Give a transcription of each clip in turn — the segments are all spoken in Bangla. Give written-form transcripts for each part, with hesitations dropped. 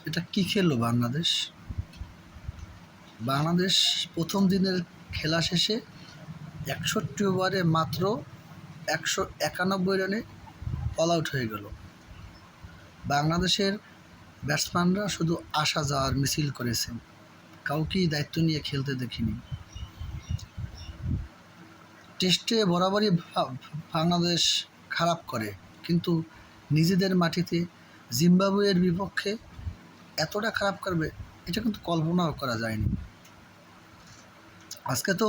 এটা কি খেললো বাংলাদেশ? বাংলাদেশ প্রথম দিনের খেলা শেষে ৬১ ওভারে মাত্র ১৯১ রানে অল আউট হয়ে গেল। বাংলাদেশের ব্যাটসম্যানরা শুধু আসা যাওয়ার মিছিল করেছেন, কাউকেই দায়িত্ব নিয়ে খেলতে দেখিনি। টেস্টে বরাবরই বাংলাদেশ খারাপ করে, কিন্তু নিজেদের মাটিতে জিম্বাবুয়ের বিপক্ষে এতটা খারাপ করবে এটা কিন্তু কল্পনাও করা যায়নি। আজকে তো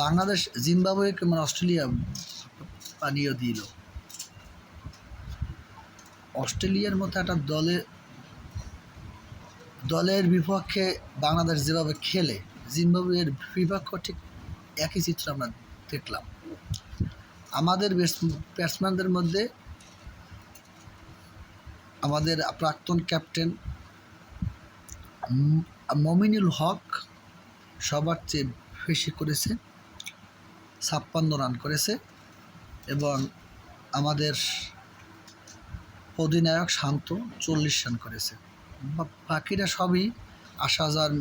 বাংলাদেশ জিম্বাবুয়েকে মানে অস্ট্রেলিয়া বানিয়ে দিল। অস্ট্রেলিয়ার মতো একটা দলের বিপক্ষে বাংলাদেশ যেভাবে খেলে, জিম্বাবুয়ের বিপক্ষ ঠিক একই চিত্র আমরা দেখলাম। আমাদের ব্যাটসম্যানদের মধ্যে আমাদের প্রাক্তন ক্যাপ্টেন মমিনুল হক সবার চেয়ে বেশি করেছে, ৫৬ রান করেছে, এবং আমাদের অধিনায়ক শান্ত ৪০ রান করেছে। বাকিরা সবই আসা যাওয়ার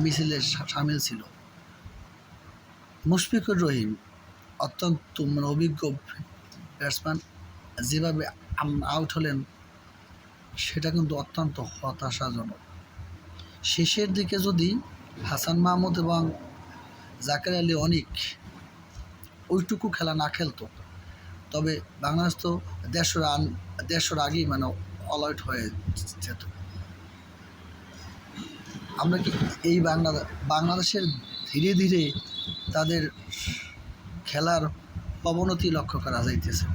মিছিলে সামিল ছিল। মুশফিকুর রহিম অত্যন্ত অভিজ্ঞ ব্যাটসম্যান, যেভাবে আউট হলেন সেটা কিন্তু অত্যন্ত হতাশাজনক। শেষের দিকে যদি হাসান মাহমুদ এবং জাকের আলী অনিক ওইটুকু খেলা না খেলতো, তবে বাংলাদেশ তো ১৫০ আগেই মানে অল আউট হয়ে যেত। আমরা কি এই বাংলাদেশের ধীরে ধীরে তাদের খেলার অবনতি লক্ষ্য করা যাইতেছে।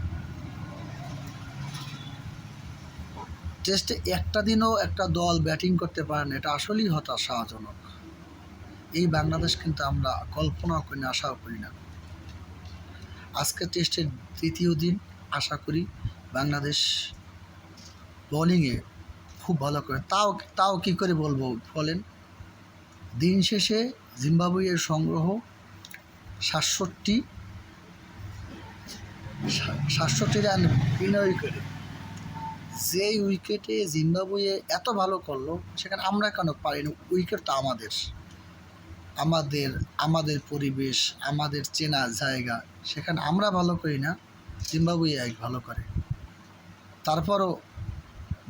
টেস্টে একটা দিনও একটা দল ব্যাটিং করতে পারে না, এটা আসলেই হতাশাজনক। এই বাংলাদেশ কিন্তু আমরা কল্পনাও করি না, আশাও করি না। আজকে টেস্টের তৃতীয় দিন, আশা করি বাংলাদেশ বোলিংয়ে খুব ভালো করে। তাও কী করে বলবো বলেন? দিন শেষে জিম্বাবুয়ের সংগ্রহ ৬৭ রান বিনা উইকেটে। যেই উইকেটে জিম্বাবুয়ে এত ভালো করলো, সেখানে আমরা কেন পারিনি? উইকেট তো আমাদের পরিবেশ, আমাদের চেনা জায়গা, সেখানে আমরা ভালো করি না, জিম্বাবুয়ে ভালো করে। তারপরও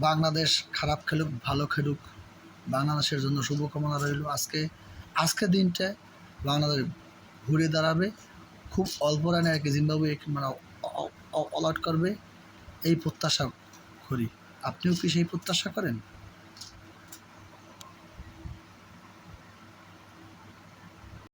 বাংলাদেশ খারাপ খেলুক ভালো খেলুক, বাংলাদেশের জন্য শুভকামনা রইল। আজকে দিনটা বাংলাদেশ ঘুরে দাঁড়াবে, খুব অল্প রানে আর কি জিম্বাবুয়ে মানে অল আউট করবে, এই প্রত্যাশা করি। আপনিও কি সেই প্রত্যাশা করেন?